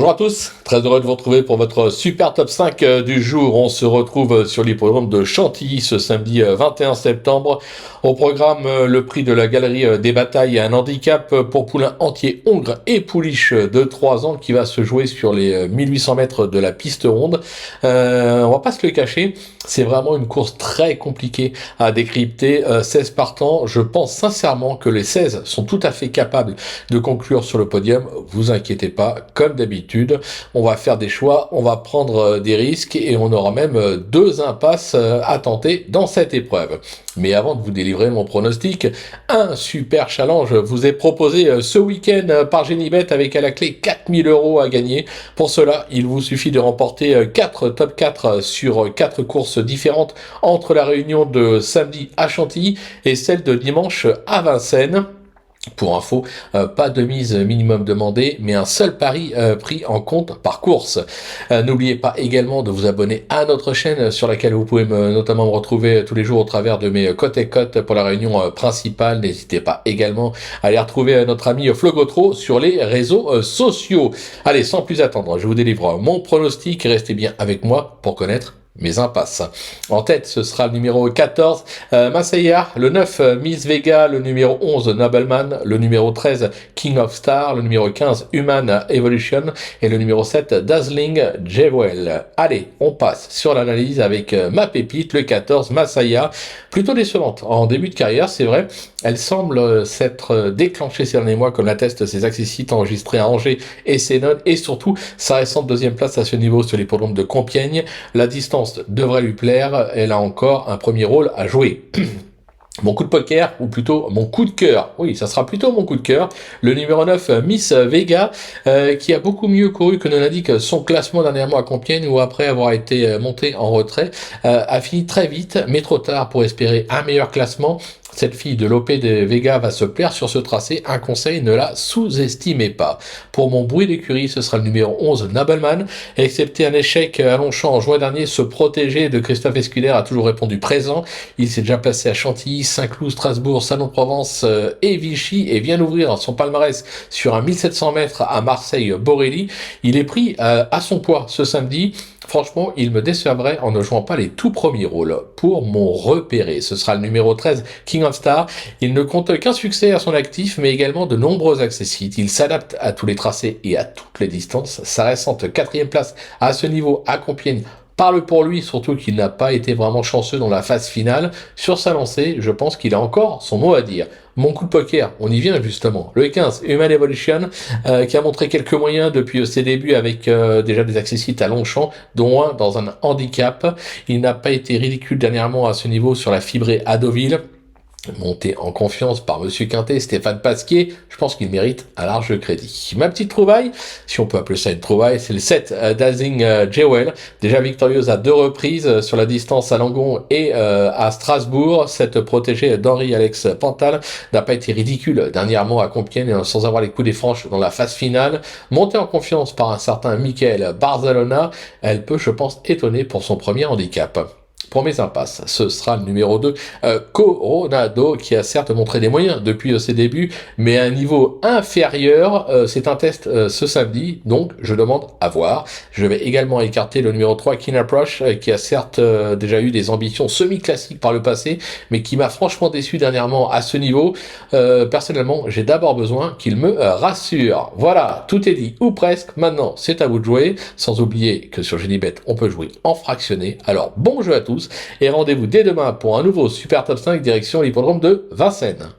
Bonjour à tous, très heureux de vous retrouver pour votre super top 5 du jour. On se retrouve sur l'hippodrome de Chantilly ce samedi 21 septembre. Au programme, le prix de la galerie des batailles, un handicap pour poulain entier, hongre et pouliche de 3 ans qui va se jouer sur les 1800 mètres de la piste ronde. On va pas se le cacher, c'est vraiment une course très compliquée à décrypter. 16 partants, je pense sincèrement que les 16 sont tout à fait capables de conclure sur le podium. Vous inquiétez pas, comme d'habitude, on va faire des choix, on va prendre des risques et on aura même 2 impasses à tenter dans cette épreuve. Mais avant de vous délivrer mon pronostic, un super challenge vous est proposé ce week-end par Génibet avec à la clé 4000 € à gagner. Pour cela, il vous suffit de remporter 4 top 4 sur 4 courses différentes entre la réunion de samedi à Chantilly et celle de dimanche à Vincennes. Pour info, pas de mise minimum demandée, mais un seul pari pris en compte par course. N'oubliez pas également de vous abonner à notre chaîne sur laquelle vous pouvez notamment me retrouver tous les jours au travers de mes cotes et cotes pour la réunion principale. N'hésitez pas également à aller retrouver notre ami Flo Gautreau sur les réseaux sociaux. Allez, sans plus attendre, je vous délivre mon pronostic. Restez bien avec moi pour connaître mes impasses. En tête, ce sera le numéro 14, Masaya, le 9, Miss Vega, le numéro 11, Nobleman, le numéro 13, King of Star, le numéro 15, Human Evolution et le numéro 7, Dazzling Jewel. Allez, on passe sur l'analyse avec ma pépite, le 14, Masaya, plutôt décevante en début de carrière, c'est vrai. Elle semble s'être déclenchée ces derniers mois, comme l'attestent ses accessites enregistrés à Angers et Sénone, et surtout sa récente deuxième place à ce niveau sur l'hippodrome de Compiègne. La distance devrait lui plaire, elle a encore un premier rôle à jouer. Mon coup de poker, ou plutôt mon coup de cœur, oui, ça sera plutôt mon coup de cœur, le numéro 9, Miss Vega, qui a beaucoup mieux couru que ne l'indique son classement dernièrement à Compiègne, où après avoir été monté en retrait, a fini très vite, mais trop tard pour espérer un meilleur classement. Cette fille de l'OP de Vega va se plaire sur ce tracé. Un conseil, ne la sous-estimez pas. Pour mon bruit d'écurie, ce sera le numéro 11, Nobleman. Excepté un échec à Longchamp en juin dernier, ce protégé de Christophe Escuder a toujours répondu présent. Il s'est déjà placé à Chantilly, Saint-Cloud, Strasbourg, Salon-de-Provence et Vichy et vient d'ouvrir son palmarès sur un 1700 mètres à Marseille-Borelli. Il est pris à son poids ce samedi. Franchement, il me décevrait en ne jouant pas les tout premiers rôles. Pour mon repéré, ce sera le numéro 13, King of Star. Il ne compte qu'un succès à son actif, mais également de nombreux accessites. Il s'adapte à tous les tracés et à toutes les distances. Sa récente 4e place à ce niveau à Compiègne parle pour lui, surtout qu'il n'a pas été vraiment chanceux dans la phase finale. Sur sa lancée, je pense qu'il a encore son mot à dire. Mon coup de poker, on y vient justement. Le 15, Human Evolution, qui a montré quelques moyens depuis ses débuts avec déjà des accessites à Longchamp, dont un dans un handicap. Il n'a pas été ridicule dernièrement à ce niveau sur la fibrée à Deauville. Monté en confiance par Monsieur Quintet, Stéphane Pasquier, je pense qu'il mérite un large crédit. Ma petite trouvaille, si on peut appeler ça une trouvaille, c'est le 7 Dazzling Jewel, déjà victorieuse à 2 reprises sur la distance à Langon et à Strasbourg. Cette protégée d'Henri-Alex Pantal n'a pas été ridicule dernièrement à Compiègne sans avoir les coups des franches dans la phase finale. Montée en confiance par un certain Michael Barzalona, elle peut, je pense, étonner pour son premier handicap. Pour mes impasses, ce sera le numéro 2, Coronado, qui a certes montré des moyens depuis ses débuts, mais à un niveau inférieur. C'est un test ce samedi, donc je demande à voir. Je vais également écarter le numéro 3, Keen Approach, qui a certes déjà eu des ambitions semi-classiques par le passé, mais qui m'a franchement déçu dernièrement à ce niveau. Personnellement, j'ai d'abord besoin qu'il me rassure. Voilà, tout est dit, ou presque. Maintenant, c'est à vous de jouer, sans oublier que sur Génibet, on peut jouer en fractionné. Alors, bon jeu à tous, et rendez-vous dès demain pour un nouveau Super Top 5 direction l'hippodrome de Vincennes.